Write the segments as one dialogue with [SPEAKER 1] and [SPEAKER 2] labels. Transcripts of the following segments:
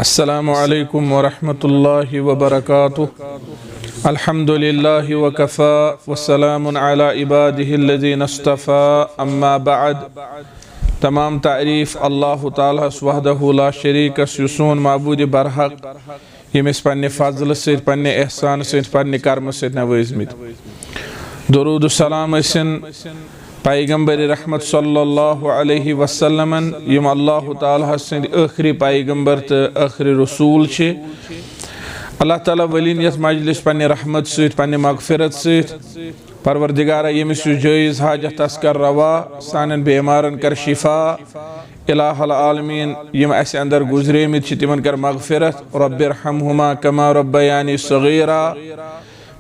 [SPEAKER 1] अस्सलामु अलैकुम वरहमतुल्लाहि वबरकातुहु। अल्हम्दुलिल्लाहि वकफ़ा वस्सलामुन अला इबादिहिल्लज़ीना इस्तफ़ा अम्मा बअद। तमाम तारीफ़ अल्लाह ताला वहदहु ला शरीकस युसून माबूद बरहक यमिस पन्ने फज़ल से पन्ने एहसान से पन्ने कर्म से नवाज़मित। दुरूद सलाम असिन पैगंबर रहमत सल्लल्लाहु अलैहि वसल्लम यम अल्लाह ताला सद आखिरी पैगंबर तो आखिरी रसूल छे। अल्लाह ताला वलीन यस मजलिस पन्ने रहमत से पन्ने मगफिरत से परवरदिगारा यमिस जायज़ हाजत तस्कर रवा सानन बेमारन कर शिफा इलाहल आलमीन यम अस अंदर गुजरेमित छ तिमन कर मगफिरत रब्बिरहमहुमा कमा रब्बयानी सगीरा।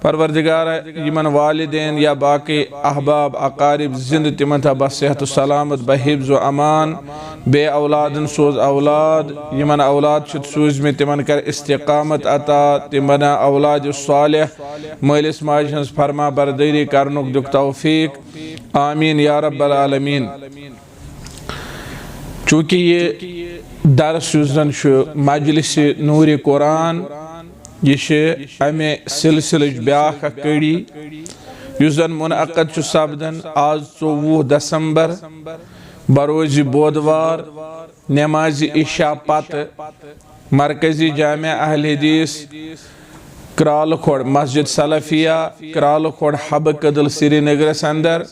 [SPEAKER 1] परवरदिगारा यमन वालिदैन या बाकी अहबाब अकारिब जिंद तिमन था बस सेहत सलामत बहिब्ज़ व अमान बे औलादन सोज औलाद यमन औलाद सूज में तिमन कर इस्तिकामत अता तिमन औलाद सालिह मालिस माज हंस फरमा बरदरी करनुक दुख तौफीक आमीन या रब्बल आलमीन। चूँकि ये दर्स मजलिस नूर कुरान यह अमे सिलसिल ब्याख कड़ी युजन मुनअक़द सपदन आज 24 दिसंबर बरोज बुधवार नमाज इशा पत मरकजी जामिया अहल हदीस क्राल खोड़ मस्जिद सलफिया क्राल खोड़ हब कदल श्रीनगर अंदर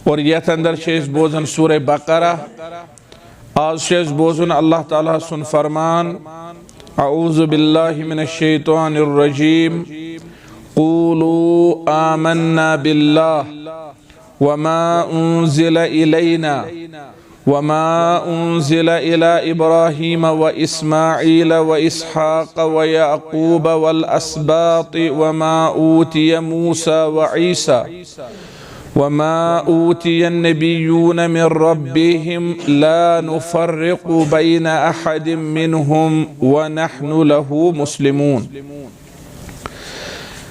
[SPEAKER 1] और यथ अंदर बोजन सूरह बकरा। आज बोजन अल्लाह ताला सुन फरमान अऊज़ु बिल्लाहि मिनश शैतानिर रजीम क़ूलू आमन्ना बिल्लाह वमा उन्ज़िला इलैना वमा उन्ज़िला इला इब्राहीम व इस्माईल व इसहाक़ व याक़ूब वल अस्बाति वमा ऊतिय मूसा व ईसा वमा ऊतिय नबिय्यून मिन रब्बिहिम ला नुफ़र्रिक़ु बैन अहदिम मिनहुम व नहनु लहु मुस्लिमून।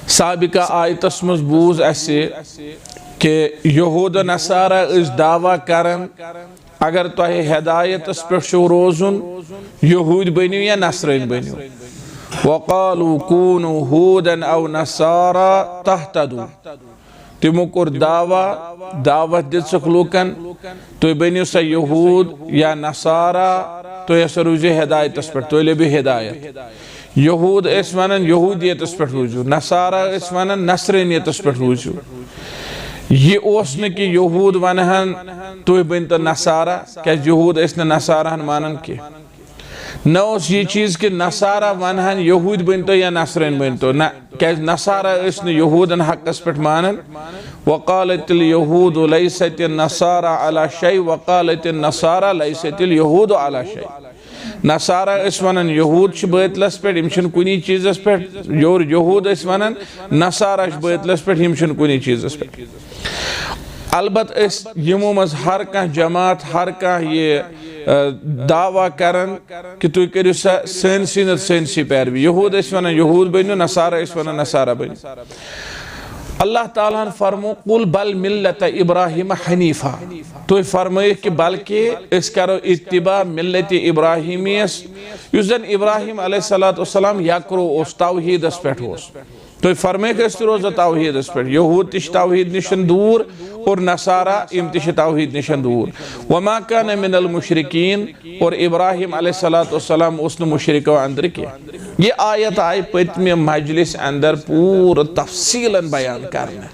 [SPEAKER 1] साबिका आयतस मज बूज असे के यहूद नसारा इस दावा करन अगर तुहे हिदायतस पे रोजुन यहूद बनियो या नसरन बनियो। वक़ालू कूनू हूदन औ नसारा तहतदू तिमो कोर दावत दित्सुक लूकन तुह बनियो सा यहूद या नसारा तुह हसा रूजो हिदायतस पे तुह लबी हिदायत। यहूद वनान यहूदियतस पे रूजू नसारा वनान नसरनियतस पे रूजू। ये ओस न कि यहूद वनहन तुह बन तो नसारा क्या यहूद नसारा मानन के न ये चीज़ कि नसारा वनहन यहूद बन तो या नसरन बन तो न क्या नसारा यहूदन हक़स पे मानन। वक़ालतिल यहूद लैसत नसारा अला शै वक़ालत नसारा लैसतिल यहूद अला शै। नसारा वनान यहूद बातलस पे इम कुनी चीज़स पे योर यहूद वनान नसारा बातलस पे इम कुनी चीज़स पे। अलबत यमो मज हर कह जमात हर कह ये दावा करन कि तुम करो सनसी नत सनसी पैरवी। यहूद वन यहूद बनो नसारा वन नसारा बनो। अल्लाह ताला ने फरमो कुल बल मिल्लत इब्राहिम हनीफा तुम फरमाइए कि बल्कि इस करो इत्तिबा मिल्लत इब्राहिमियस युजन इब्राहिम अलैहिस्सलाम यकरो उस तौहीदस पे तुम फरमाइए रोज तौहीदस पे। यहूद तिश तौहीद निशन दूर और नसारा इम तिश तौहीद निशन दूर। वमा कान मिनल मुशरिकीन और इब्राहिम अलैहिस्सलाम उस मुशरिको अंदर के। ये आयत आई पतमे मजलिस अंदर पूरा तफसीलन बयान करने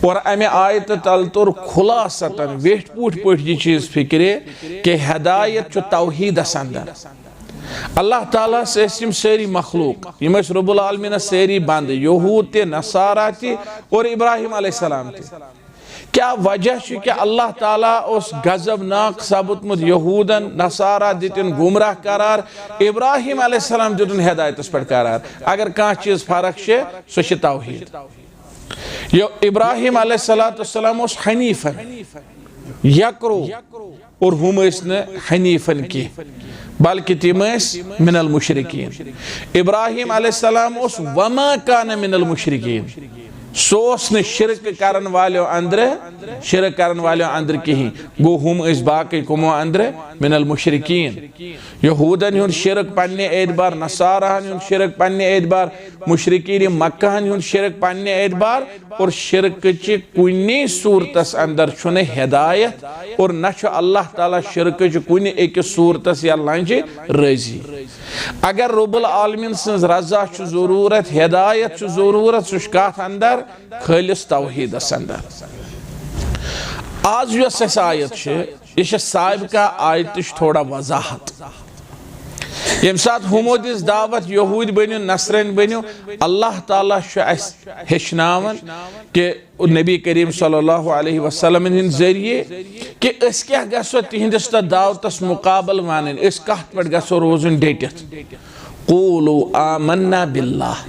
[SPEAKER 1] और अमे आयत तल तोर खुलासतन वेट पूट ये चीज फिक्रे कि हिदायत तौहीदस अंदर अल्लाह ताला से सारी मखलूक यम रब्बुल आलमीन सारी बंद यहूद ते नसारा ते और इब्राहिम अलैहिस्सलाम ते। क्या वजह कि अल्लाह ताला उस गजबनाक सबुतमुत यहूदन नसारा दितन गुमराह करार इब्राहिम अलैहिस्सलाम दितन हिदायतस पे करार। अगर कह चीज फर्क है सह तौहीद। इब्राहिम अलैहिस्सलाम हनीफन यकरो और हम हनीफन की बल्कि तिम मिनल मुशरिकीन। इब्राहिम अलैहिस्सलाम वमा कान मिनल मुशरिकीन सोस न शिरक करन वालों अंदर शिरक करन वालों अंदर कहीं गो हम इस बाकी कुमो अंदर मिनल मुशरिकीन यहूदन हुन शिरक पन्ने एतबार नसारान हुन शिरक पन्ने एतबार मुशरिकीन मक्कान हुन शिरक पन्ने एतबार और शिरक ची कुनी सूरतस अंदर छुने हिदायत और न अल्लाह ताला शिरक ची कुनी एक सूरतस या लांजे रजी अगर रब्बुल आलमीन सन्स रजा छु जरूरत हिदायत छु जरूरत सुशकात अंदर खालिस तौहीदस अंदर आज यस आयत यह साबिका आयत थोड़ा वजाहत यम सात हमो दिस दावत यहूद बनो नसरन बनो अल्लाह ताला हेचनावन कि नबी करीम सल्लल्लाहु अलैहि वसल्लम हिंद जरिए कि अस क्या गसो तिहंदिस दावतस मुकाबल वानन अस कत पे गसो रोजन डेटित क़ूलू आमन्ना बिल्लाह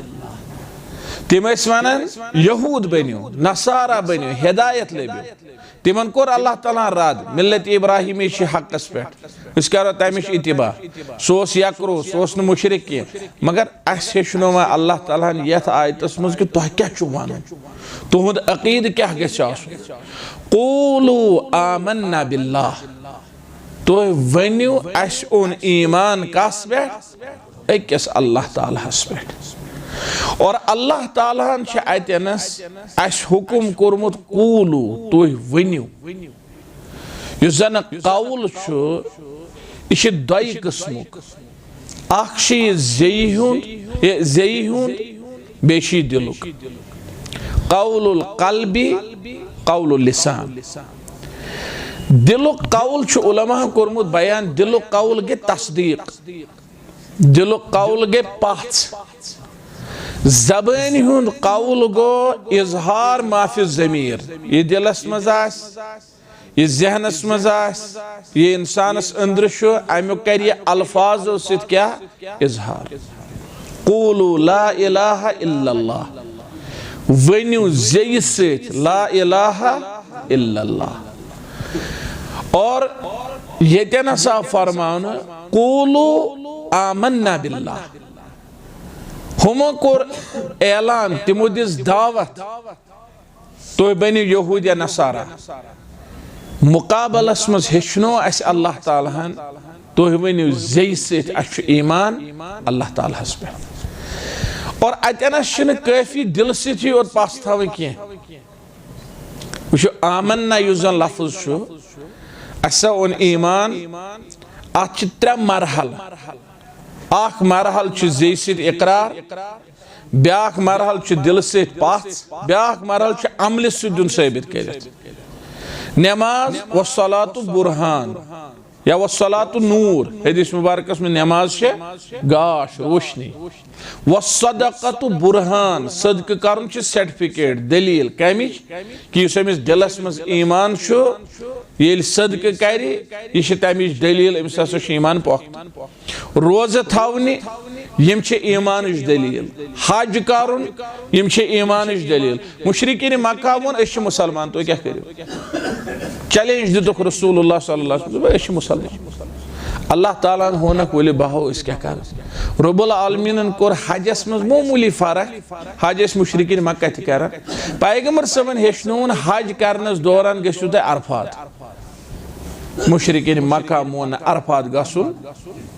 [SPEAKER 1] तिम वनान यहूद बनो नसारा बनो हिदायत लब्यो तिमन कोर अल्लाह ताला राद मिल्लत इब्राहिमी हकस पे करो तमिश इतिबा सोस यकरो सोस न मुशरिक की मगर अस हेचनो अल्लाह ताला यथ आयतस मज कि तुह क्या वन तुहद अकीद क्या क़ूलू आमन्ना बिल्लाह तुह वनियो अस ओन ईमान कस पे अकिस अल्लाह तालास पे और अल्लाह ताला अतनस अस हुकुम कोरमुत क़ूलू तुह वनियो युस जन कौल यह दई किस्मुक ज़ेई हुंद बेशी दिलुक कौलुल कल्बी कौलुल लिसान दिलुक कौल उलमा कोरमुत बयान दिलुक कौल गे तस्दीक दिलुक कौल गे पथ ज़बान हुंद कौल गो इजहार माफी ज़मीर ये दिलस मज यह जहनस मज यह इंसानस अंदर अमुक कर अल्फाजो सत क्या इजहार क़ूलू ला इलाहा इल्लल्लाह वनियो ज़ेय सत ला इलाहा इल्लल्लाह और ये नसा फरमान क़ूलू आमन्ना बिल्लाह हमो कोर ऐलान तिमो दिस दावत तो बनियो यहूद या नसारा मुकाबलस मज हेचनो अस अल्लाह ताला तो वनियो ज़ेय सत अस ईमान अल्लाह ताला पे और अतनस काफी दिल सत और पास थवन कह वो आमन्ना युस लफ्ज असा ओन ईमान अत त्रे मरहल अख मरहल ज़ेय सत इकरार ब्याख मरहल दिल सत पास ब्याख मरहल अमल दिन साबित कर नमाज व सलातु बुरहान या व सलातु नूर हदीस मुबारकस में नमाज गाश रोशनी व सदक़तु बुरहान सदक़ करन सर्टिफिकेट दलील कमिच कि अमिस दिलस मज ईमान ये सदक़ कर यह तमिच दलील अमिस हसा ईमान पोख्त रोज़ थवनी यम ईमान दलील हज करुन यम ईमान दलील मुशरिकीन मक्का वोन अस मुसलमान तो क्या करो चैलेंज दितुक रसूलुल्लाह सल्लल्लाहु अलैहि वसल्लम मुसलमान अल्लाह ताला होनक वली बहो इस क्या कर रब्बुल आलमीन कोर हजस मज मामूली फर्क हज मुशरिकीन मक्का थ कर पैगंबर सबन हेचनोन हज करनस दौरान गसु त अरफात मुशरिकीन मक्का मोन अरफात गसुन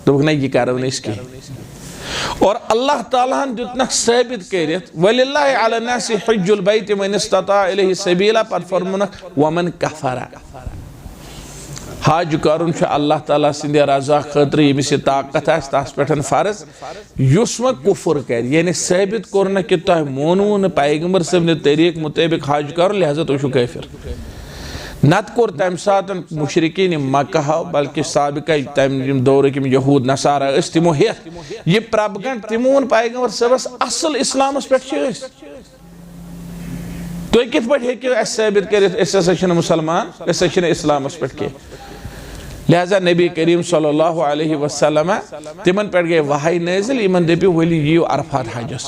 [SPEAKER 1] दोक न ये कर और अल्लाह ताला दुतनक साबित करित वलिल्लाहि अला नासि हज्जुल बैत मन इस्तता इलैहि सबीला पर फरमुनक वमन कफरा हज करुन अल्लाह ताला सिंदे रजा खतर यमिस ताकत आस तस पे फर्ज युस व कुफर कर यानी साबित कोर न कि तुह मोनू न पैगंबर सबन तरीक मुताबिक हज कर लिहाजा तुह काफिर नत कोर तम सात मुशरिकीन मक्का बल्कि साबिका तम दौर कि यहूद नसारा तिमो हेत यह प्रबगंड तिमोन पैगंबर सबस असल इस्लामस पे तुम कित पे हेकियो साबित कर मुसलमान इस्लामस पे कह लिहाजा नबी करीम सल्लल्लाहु अलैहि वसल्लम तिमन पे गई वहाई नाजिल इमन दपियो वली यियो अरफात हजस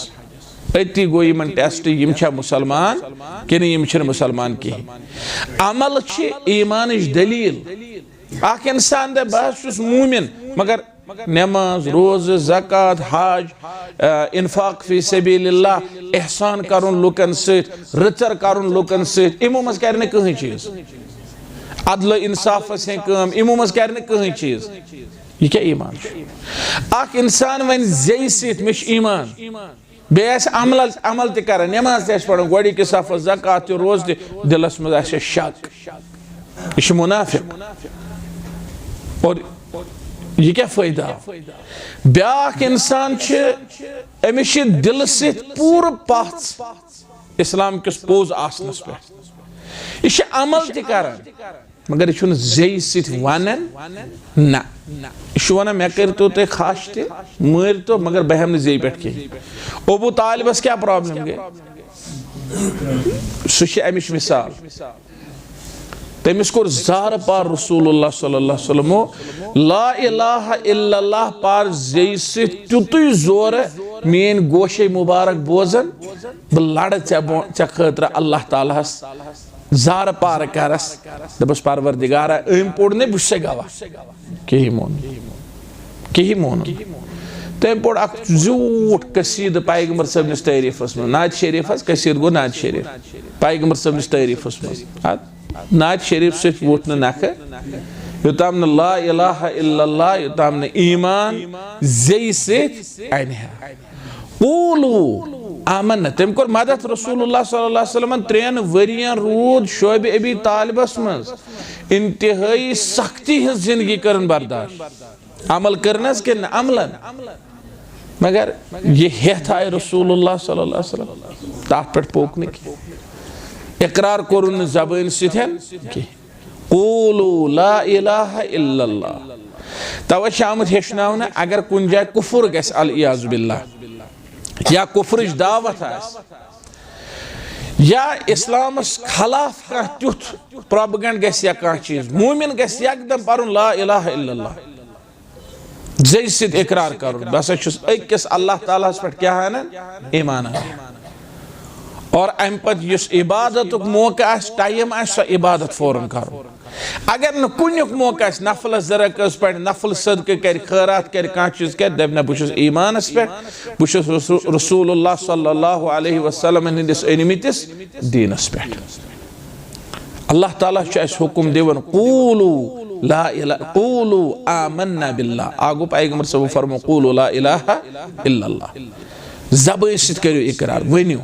[SPEAKER 1] अति गो इन टेस्ट यम मुसलमान कि यम मुसलमान कह अमल ईमान दलील इंसान दे बस मूमिन मगर नमाज रोज़ ज़कात हज इन्फाक फी सबीलिल्लाह एहसान करुन लुकन सत रचर करुन लुकन सत इमो मज कर कहीं चीज अदल इंसाफ कम इमो मज कर कहीं चीज यह क्या ईमान अख इंसान वन जे सत मे ईमान बेस अमल त नमाज पढ़ गोड़ी के सफ ज़कात रोज़ दिलस मज शक यह मुनाफिक और यह क्या फायदा ब्याख इंसान अमिस दिल से पूर पथ इस्लाम किस पोज आसनस पे यह अमल त मगर यह जे वन ना यह वन मे कर तो तुम खाश तर तो मगर बह हम जे पे कह अबू तालिबस क्या प्रॉब्लम गई सह अमिश मिसाल तमिस कोर जार पार रसूलुल्लाह सल्लल्लाहु अलैहि वसल्लम ला इलाहा इल्लल्लाह पार जे तुतु जोर मेन गोशे मुबारक बोजन ब लड़ चे खतर अल्लाह ताला जार पार करस दपस परवरदिगारा अम पोड़ ने बुसे गवा कहीं मोन तम पोड़ अख झूठ कसीद पैगंबर सबनिस तारीफस में नात शरीफ कसीद गो नात शरीफ पैगंबर सबनिस तारीफस में नात शरीफ से वोट नख योताम न ला इलाहा इल्लल्लाह योताम न ईमान जे से कूलू आमन तम कोर मदद रसूलुल्लाह सल्लल्लाहु अलैहि वसल्लम 3 वरियन रूद शोब अबी तालिबस मज इंतहाई सख्ती हज जिंदगी करन बर्दाश्त अमल करनस के अमलन मगर ये हेथ आय रसूलुल्लाह सल्लल्लाहु अलैहि वसल्लम तथ पे पोक इकरार कोरुन ज़बान सिथन कूलू ला इलाहा इल्लल्लाह तवे शामत हेचनावना अगर कुन जाय कुफर गस अल इयाज़ु बिल्लाह या कुफरच दावत या इस्लामस खिलाफ कह तुथ प्रोपेगेंड गस या कह चीज मोमिन गस एकदम परुन ला इलाहा इल्लल्लाह जे सिद इकरार करुन बस अकिस अल्लाह ताला पे क्या है ईमान और अम पे इबादत मौका टाइम सो इबादत फौरन कर अगर न कुन मौका नफल जरकस पे नफल सदक़े कर खैरात कर कह चीज कर दप ना बहुत ईमानस पे बहुत रसूलुल्लाह सल्लल्लाहु अलैहि वसल्लम हंदिस अनमितिस दीनस पे अल्लाह ताला हुक्म दिवन कूलू ला इलाहा कूलू आमन्ना बिल्लाह आगो पैगंबर सब फरमो कूलू ला इलाहा इल्लल्लाह ज़बान सित करियो इकरार वनियो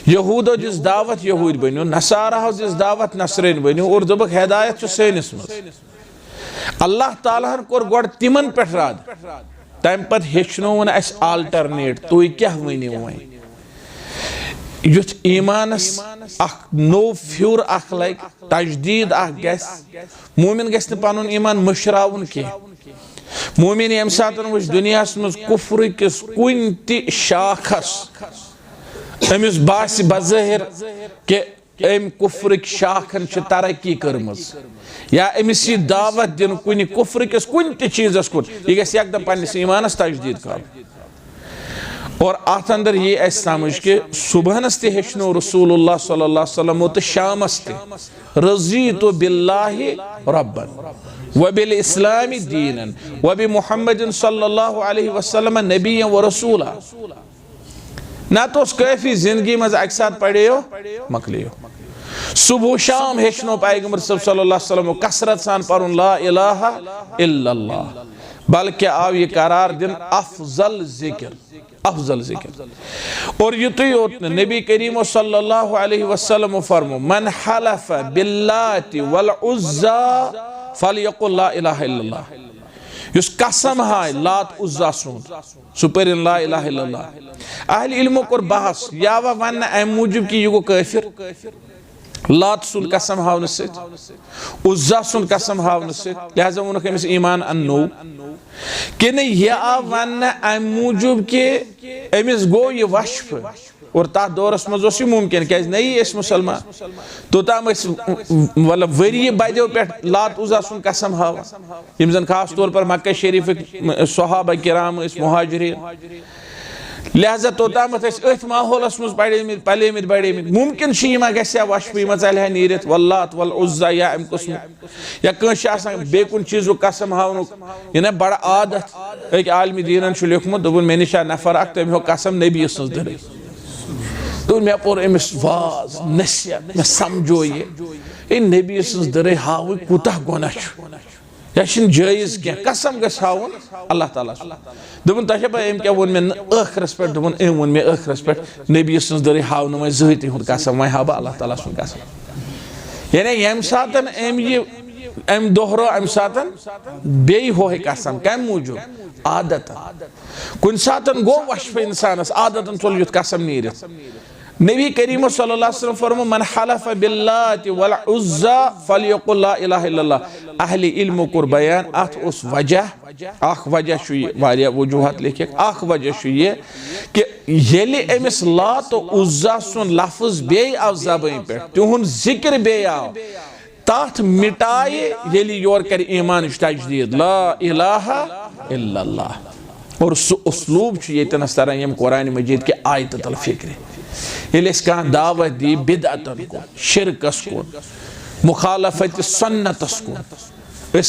[SPEAKER 1] यहूदो दिस दावत यहूद बनियो नसारा दिस दावत नसरैन बनियो और जब हिदायत सैनिस मज अल्लाह ताला कोर गोड तिमन पे राद तम पे हेचनोवन अस आल्टरनेट तुई क्या वनियो वै युथ ईमानस अख नो फ्यूर अख लाइक तजदीद अख गस मोमिन गस न पनुन ईमान मशरावन के मोमिन यम सात वुच दुनिया मज कुफ्र किस कुन ति शाखस अमिस बास बज़ाहिर के अम कुफ्र शाखन तरक्की करमज या अमिस यह दावत दिन कुन कुफ्र किस कुन ति चीजस कुन यह गस एकदम पन्निस ईमानस तजदीद कर और अत अंदर ये समझ के सुबहनस ते हेचनो रसूलुल्लाह सल्लल्लाहु अलैहि वसल्लम तो शामस ते रज़ीतु बिल्लाहि रब्बन व बिल इस्लामी दीनन व बि मुहम्मदिन सल्लल्लाहु अलैहि वसल्लम नबिय्यन व रसूला ना तो काफी जिंदगी मज एक साथ पढ़ियो मकलियो सुबह शाम हेचनो पैगंबर सल्लल्लाहु अलैहि वसल्लम कसरत सान पढ़ुन ला इलाहा इल्लल्लाह बल्कि आव ये करार दिन अफजल जिक्र और युतुई योत नबी करीम सल्लल्लाहु अलैहि वसल्लम फरमो मन हलफ बिल्लाति वल उज़्ज़ा फलयकुल ला इलाहा इल्लल्लाह युस कसम हाय लात उज़्ज़ा सुन सुपरिन ला इलाहा इल्लल्लाह अहले इल्मो कोर बहस यावा वन अम मूजब कि युगो काफिर लात सुन कसम हावन सत उज़्ज़ा सुन कसम हावन सत लिहाजा वोनुक अमिस ईमान अन्नो कि नहीं यह आ वन अम मूजब कि अमिस गो ये वशफ और तथ दौरस मज मुमकिन क्या नई मुसलमान तोताम मतलब वरी बदो पे लात उज़्ज़ा सुन कसम हावा यम जन खास तौर पर मक्का शरीफ सहाबा किराम मुहाजिरीन लिहाजा तोतामत अथ माहौलस मज पले बड़े मुमकिन यह गया वशफ यह चल नीरित वल्लात वल उज़्ज़ा या अम कस्म या कंस बे कुन चीज़ कसम हावन यह बड़ आदत एक आलमी दीन लिखमुत दोपन मे निश नफर तम हो कसम नबी सज दर तो मे पोर अमिस वाज नसीहत मे समझो ये नबी सज दर हाव कूता गुना यह जायज़ क्या कसम गस हावन अल्लाह ताला दोपन तह पे अम क्या वो मे ٲखरस पे दोपन अम वो मे ٲखरस पे नबी सज दर हाव न ज़हती हुंद कसम वह हाव अल्लाह ताला सुन कसम यानी यम सात अम दोहरो अम सात बे हो कसम कम मूजूब आदत कुन सात गो वशफ इंसानस आदत चल युथ कसम नीरित नबी करीम सल्लल्लाहु अलैहि वसल्लम फरमो मन हलफ बिल्लाति वल उज़्ज़ा फलयकुल ला इलाहा इल्लल्लाह अहले इल्म कुर बयान अत उस वजह अख वजह छु वारिया वजूहत लिखे अख वजह छु ये कि येले अमिस लात उज़्ज़ा सुन लफ्ज बे आव ज़बान पे तुहुन जिक्र बे आव तथ मिटाए येली योर कर ईमान तजदीद ला इलाहा इल्लल्लाह और सु उसलूब छु येतनस तरह यम कुरान मजीद के आयत तल फिक्र ये दावत दी बिदअतन को शिरकस को मुखालफत सन्नतस को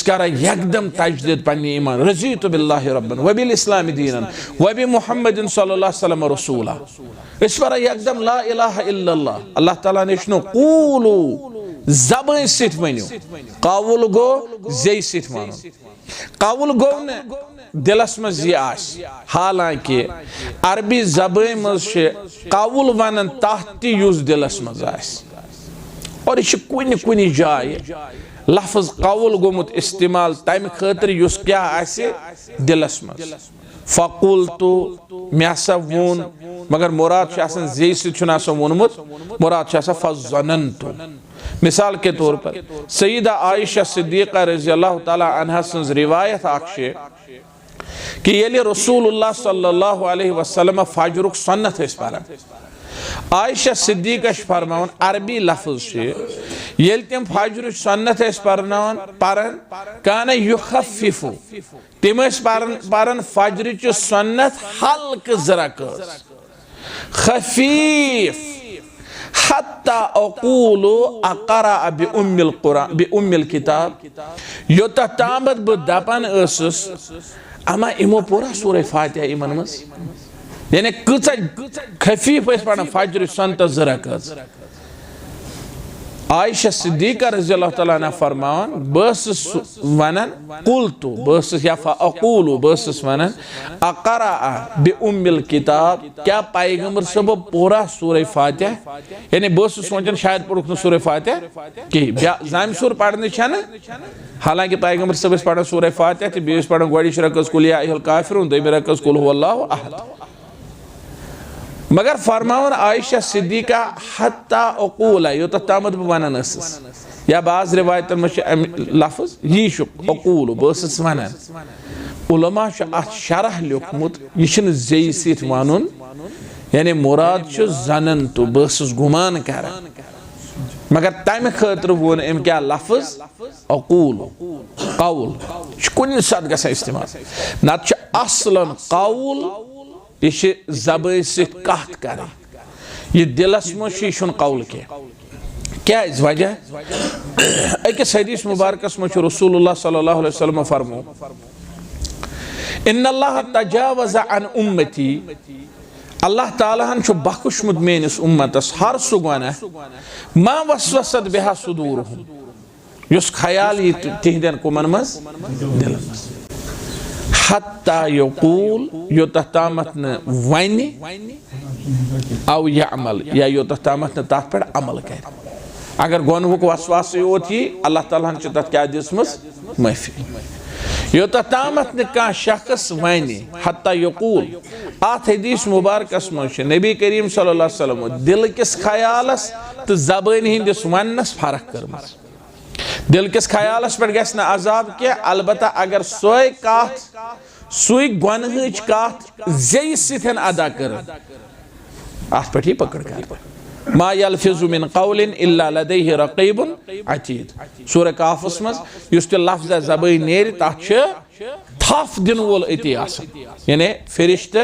[SPEAKER 1] कर एकदम तजदीद पन्ने ईमान रज़ीतु बिल्लाहि रब्बन व बिल इस्लाम दीनन व बि मुहम्मदिन सल्लल्लाहु अलैहि वसल्लम रसूला पर एकदम ला इलाहा इल्लल्लाह अल्लाह ताला ने कूलू ज़बान सित वनियो कौल गो ज़े सित मानो कौल गो न दिलस मज यह हालांकि अरबी ज़बान मज कौल वन तथ तुस दिलस मज और यह कुन कुन जाए लफ्ज कौल गोमुत इस्तेमाल तम खतर युस क्या आसे दिलस मज फ़कुल तो मे हसा वोन मगर मुराद जे सत वोनमुत मुराद फ़ज़्ज़नन्तु मिसाल के तौर पर सईदा आयशा सिद्दीक़ा रज़ी अल्लाह ताला अन्हा सन्ज रिवायत आक्षे कि ये रसूलुल्लाह सल्लल्लाहु अलैहि वसल्लम फजरुक सुन्नत पारान आयशा सिद्दीक़ा फरमान अरबी लफ्ज ये तम फजर सुन्नत पारान कान युखफ्फिफु तम पारान फजर सुन्नत हल्क जरक खफीफ हत्ता अक़ूलु अक़रा बिउम्मिल किताब योत तामत ब दपान अमा इमो पूरा सूरह फातिहा इमन मज यानी कचा खफीफ पढ़ा फजर सुन्नत जरकज आयशा सिद्दीक़ा रज़ी अल्लाह ताला अन्हा फरमान बस वनन कुलतु बस या फ़अक़ूलु बस वनन अक़रा बिउम्मिल किताब क्या पैगंबर सब पूरा सूरह फातिहा यानी बस सोचन शायद पढ़ुक सूरह फातिहा कि जाम सूर पढ़ने छन हालांकि पैगंबर सब पढ़ा सूरह फातिहा तो बेस पढ़ा गोडिश रकस कुल या अय्युहल काफिरून दोयम रकस कुल हुवल्लाहु अहद मगर फरमावन आयशा सिद्दीक़ा हत्ता अक़ूला योत तामत ब वनन या बाज़ रिवायत में लफ्ज यह अक़ूल बस वनन उलमा अत शरह लिखमुत यह जे सत वनुन यानी मुराद जनन तो बस गुमान कर मगर तम खतर वोन अम क्या लफ्ज अक़ूल कौल कुन सात गसा इस्तेमाल नत असलन कौल यह ज़बान सत कत कर यह दिलस मज कौल क्या वजह अकिस हदीस मुबारकस मज रसूलुल्लाह सल्लल्लाहु अलैहि वसल्लम फरमो इन्नल्लाह तजावज़ अन उम्मती अल्लाह ताला हन बख्शमुत मेनिस उम्मतस हर सु गुनाह मा वस्वसत बिहा सुदूरुहुम युस ख्याल तिहदन कुमन मज दिलन मज हत्ता यक़ूल योत तामत न वनि औ यअमल या योत तामत न तथ पे अमल कर अगर गोनहुक वसवास योत अल्लाह ताला हन तथ क्या दिसमस माफी योत तामत न का शख्स वनि हत्ता यक़ूल अत हदीस मुबारकस मज नबी करीम सल्लल्लाहु अलैहि वसल्लम दिल किस ख्यालस तो ज़बान हिंदिस वनस फर्क करमस दिल किस ख्यालस पे गस न अजाब के अलबत्ता अगर सोय कथ सुई गुनहच कथ जे सिथन अदा कर अत पे पकड़ कर मा यल्फिज़ु मिन क़ौलिन इल्ला लदैहि रक़ीबुन अतीद सूरह काफ़स मज युस ते लफ्ज़ ज़बान नेर तथ थफ दिन वोल अति यानी फरिश्त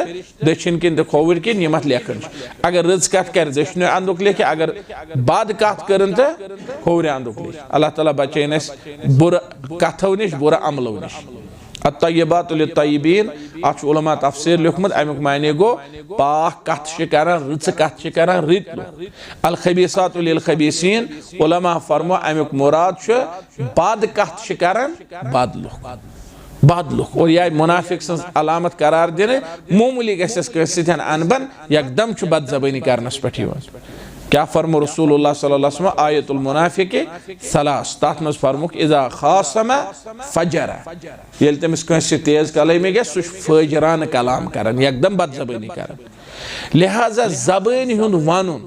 [SPEAKER 1] दक्षिण किन तो खोवर किन यम लेखन अगर रज कत कर दक्षिण अंदुक लेखे अगर बद कत कर तो खोवर अंदुक लेख अल्लाह ताला बचैन बुर कथों निश बुर अमलों निश अत्तय्यबात लित्तय्यबीन अच उलमा तफसीर लिखमत अमुक माने गो पाक कथ करान रच कथ करान रित अल खबीसात लिल खबीसीन उलमा फरमा अमुक मुराद बद कथ करान बद लुक और यह मुनाफिक सं अलामत करार दिन मामूली गस अनबन एकदम बद जबानी करनस पे क्या फरमो रसूलुल्लाह सल्लल्लाहु अलैहि वसल्लम आयतुल मुनाफिक सलास तथ मज फरमुक इजा खासमा फजरा येल तमिस कंसे तेज कलमे गे सु फजरान कलाम करन एकदम बद जबानी करन लिहाजा जबानी हुंद वनुन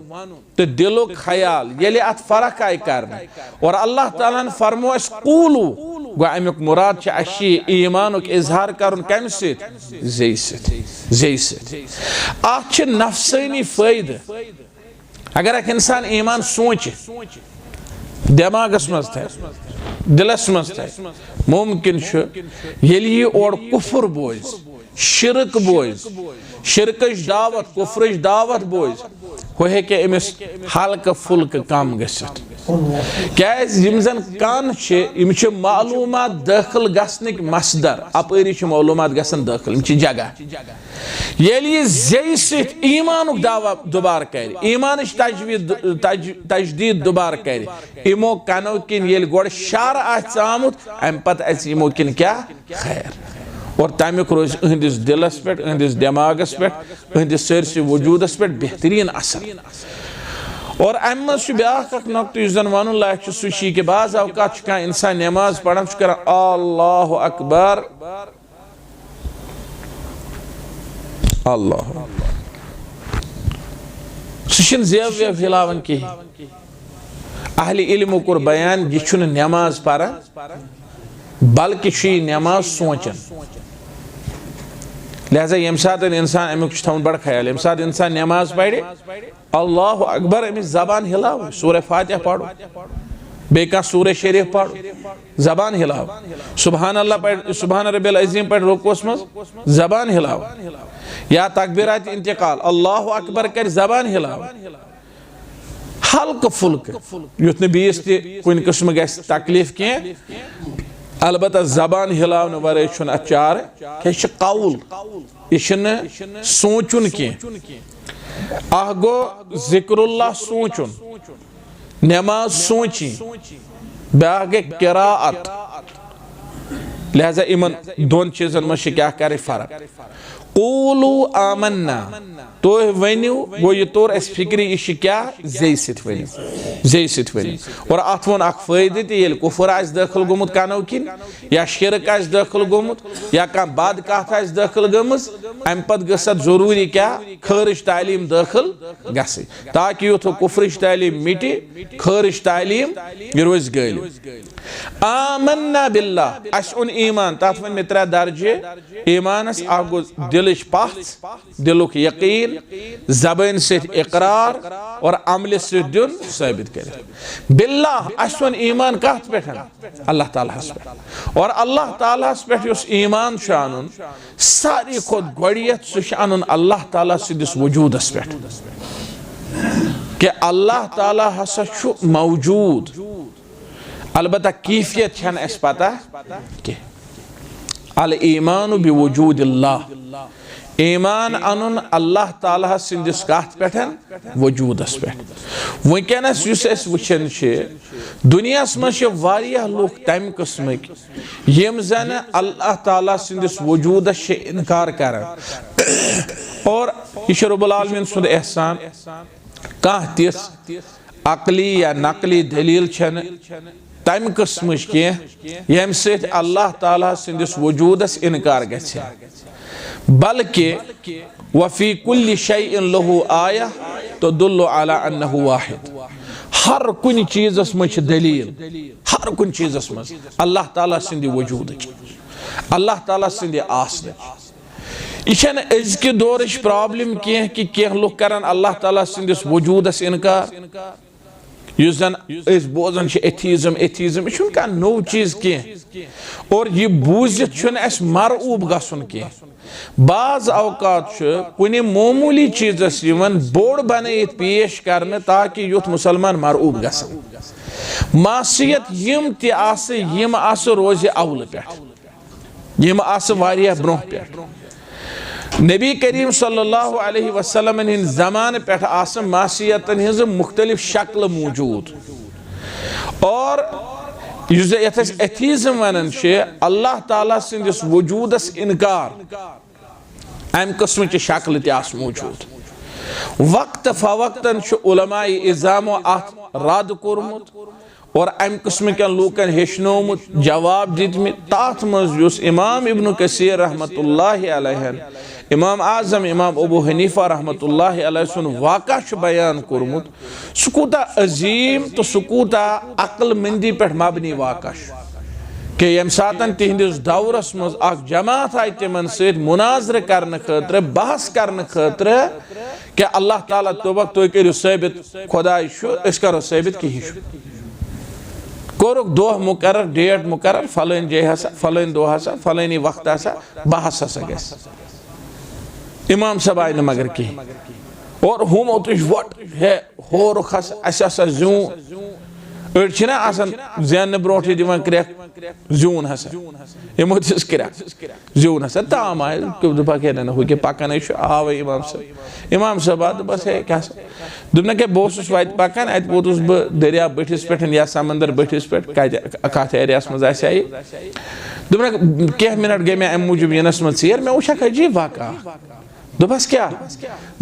[SPEAKER 1] तो दिलो ख्याल येले अत फरक आय करन और अल्लाह ताला ने फरमो अस कूलू गो अमुक मुराद छ अशी ईमानुक इजहार करन कम सित जै सित आत छ नफसानी फायदे अगर एक इंसान ईमान सोच दिमागस मज थे दिलस मज थे मुमकिन ये और कुफर बोज शिरक बोज शिरकश दावत कुफरश दावत बोज वो है कि अमिस हल्क फुल्क कम गसित क्या यम कान मालूमात दाखिल गसनिक मसदर अपरी मालूमात गसन दाखिल जगह ये जे सित ईमानुक दावा दुबार कर ईमान तजदीद दुबार कर इमो कनो किन ये गोड़ शार आमुत अम पत इमो किन क्या खैर और तमिक रोज अहंदिस दिलस पे अहंदिस दिमागस पे अहंदिस सरसी वजूदस पे बेहतरीन असर और अम ब्याख नुक्त वन लायक सह कि बाज अवकात कह इंसान नमाज पढ़ान कर अल्लाह अकबर अल्लाह सह जेव वेव हिलावन कहीं अहले इल्म कोर बयान यह नमाज पढ़ान बल्कि नमाज सोचन लिहाजा यम सात इंसान अमुक थवन बड़ ख्याल यम सात इंसान नमाज पढ़े अल्लाह अकबर अमिस जबान हिलाव सूरह फातिहा पढ़ो बे कह सूरह शरीफ पढ़ो जबान हिलाव सुबहान अल्लाह पढ़ सुबहान रब्बिल अज़ीम पढ़ रुकूस मज जबान हिलाव या तकबीरात इंतकाल अल्लाह अकबर कर जबान हिलाव हल्क फुल्क युथ न बीस कुन किस्म गस तकलीफ कह अलबत्ता जबान हिलावन वर अचार क्या कौल यह सोचुन कह अह गो जिक्रुल्लाह सोचुन नमाज सोची ब्या गई किराअत लिहाजा इन दोन चीजन मज क्या करे फर्क कूलू आमन्ना तो वनु गो यह तोर अस फिक्री यह क्या जे सित वन और अत वो फायदे ये कुफर आ दाखिल गोमुत कनो किन या शिरक आ दाखिल गोमुत या कह बद कथ आ दाखिल गमज अम पत गसत जरूरी क्या खरिश तालीम दाखिल गस ताकि युथ कुफरिश तालीम मिटि खरिश तालीम यह रोज गल आमन्ना बिल्लाह अस उन ईमान तथ वन मे 3 दर्जे ईमानस अ गो दिलच पथ दिलुक यकीन जबान से इकरार और अमल से दिन साबित कर बिल्लाह असन ईमान कत पे अल्लाह ताला पे और अल्लाह ताला पे ईमान अन सारी खुद गोड़ियत सह अन अल्लाह ताला सिदिस वजूदस पे कि अल्लाह ताला हसा मौजूद अलबत्ता कैफियत छन अस पता कि अल ईमान बिवजूदिल्लाह ईमान अन अल्लाह ताला सिंदिस कथ पे वजूदस पे वनकस वुचन दुनिया मज लूख तम किस्मक यम जन अल्लाह ताला सिंदिस वजूदस इनकार कर और यह रब्बुल आलमीन सुंद एहसान कह तिस अकली या नकली दलील छन तम किस्म कह यम सत अल्लाह ताला सिंदिस वजूदस इनकार गछ बल्कि वफी कुल्लि शैइन लहु आया तदुल्लु अला अन्नहु वाहिद हर कुन चीजस मज दलील हर कुन चीजस मज अल्लाह ताला सिंदि वजूद अल्लाह ताला सिंदि आसन यह अजक दौरच प्रॉब्लम कह कि लुक कर अल्लाह ताला सिंदिस वजूदस इनकार युस जन बोजान एथीज़म एथीज़म यह कह नौ चीज कह और यह बूजित अस मरऊब गसन कह बाज अवकात कुछ मामूली चीजस बोड़ बन पेश कर ताकि युथ मुसलमान मरऊब गसन मासियत यम तम रोज अवल पे यम ब्रोह पे नबी करीम सल्लल्लाहु अलैहि वसल्लम हिंद जमान पे मासियतन हिंज मुख्तलिफ शक्ल मौजूद और एथीज़म वन अल्लाह ताला सिंदिस वजूदस इनकार अम किस्म शक्ल तस मौजूद वक्त फवक्तन उलमाए इज़ामो अत रद कोरमुत और अम किस्म के लूकन हेचनोमुत जवाब दितमित तथ मज इमाम इब्न कसीर रहमतुल्लाहि अलैहि इमाम आज़म इमाम अबू हनीफा रहमतुल्लाहि अलैहि सुन वाक़ा बयान कोरमुत सह कूता अजीम तो सह कूता अक्ल मंदी पे मबनी वाक़ा कि यम सातन तिहंदिस दौरस मज अख जमात आई तिमन सत मुनाजर करने खतर बहस करने खतर कि अल्लाह ताला तोबक तुम करो साबित खुदाई अस करो साबित कहीं कोरुक दोह मुकर्रर डेट मुकर्रर फलान जय हसा फलान दो हसा फलानी वक्त हसा बहस हसा गस इमाम साहब आय मगर कहीं और हम वट है हो रुख हसा जू अड़ना आसान जन ब्रो दिवान क्रैक जून हसा यमो दिस क्रैक जून हसा ताम आय ना हु पकान आव इमाम साहब बस है क्या दुपना क्या बहुत वत पकान अत वोतुस बह दरिया बटिस पे या समंदर बटिस पे कत एरिया मज आई दुपना कह मिनट गई मे अम मूजूब यनस मज सैर मे वुक अजीब वाक़ा दोपस क्या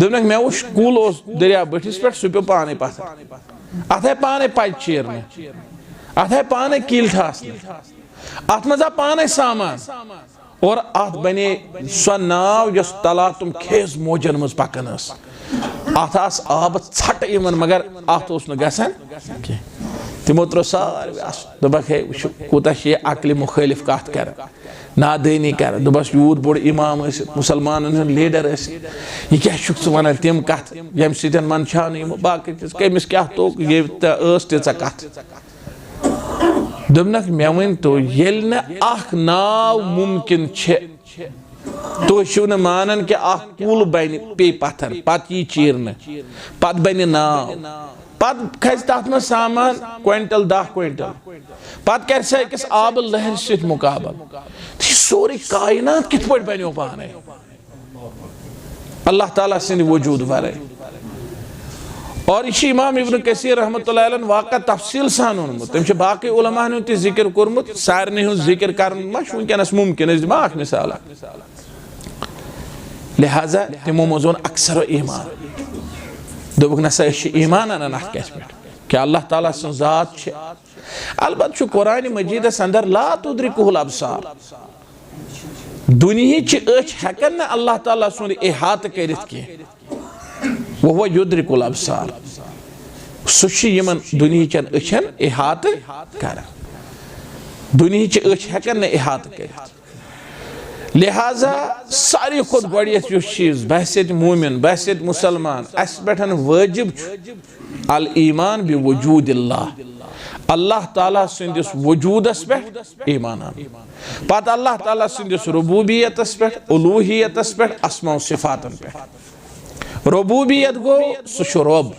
[SPEAKER 1] दोपन मे वो कुल दरिया बटिस पे सह पे पाने पत्थर अत है पाने पच चीरने अत है पाने कील ठासने अत मज पाने सामान और अत बने सो नाव यस तला तुम खेज मोजन मज पकान अत आब छट मगर अत गसान तमो त्रो सारे दोपक है कूत अकल मुखालिफ कत कर नादानी कर दोपस यूत बोड़ इमाम मुसलमान लीडर यह क्या वन तम कत यम सत मंदान बाकी कमिस क्या तो ये तीच कत दोपनक मे वन तो ये नाव मुमकिन तुम मानन कि कुल बन पे पत्थर पत यी चीरन पत बन नाव पत खस तथ में सामान क्विंटल 10 क्विंटल पत कर सकिस आब लहर सत मुकाबल सोरी कायनात कित पे बनो पाने अल्लाह ताला सिंद वजूद वर और यह इमाम इब्न कसीर रहमतुल्लाह अलैहि वाक़ा तफसील सान ओनमुत तम बाकी उलमा ते जिक्र कोरमुत सारने हुंद जिक्र कर वनकस मुमकिन दिमा मिसाल लिहाजा तमो मज वोन अक्सर ईमान दोपक नसा ईमान अनान अथ कस पे कि अल्लाह ताला सं जात अलबत कुरान मजीदस अंदर ला तुद्रिकुहुल अबसार दुनिया हेकन न अल्लाह ताला सुन इहात करित कह वह युद्रिकुल अबसार सह दुनिया अचन इहात कर दुनिया हेकन न इहात कर लिहाजा सारी खुद गोड़ियत चीज बहसियत मोमिन बहसियत मुसलमान अस पे वाजिब अल ईमान बि वजूदिल्लाह अल्लाह ताला सिंदिस वजूदस पे ईमान पत अल्लाह ताला सिंदिस रुबूबियतस पे उलूहियतस पे अस्मा सिफातन पे रुबूबियत गो सह रब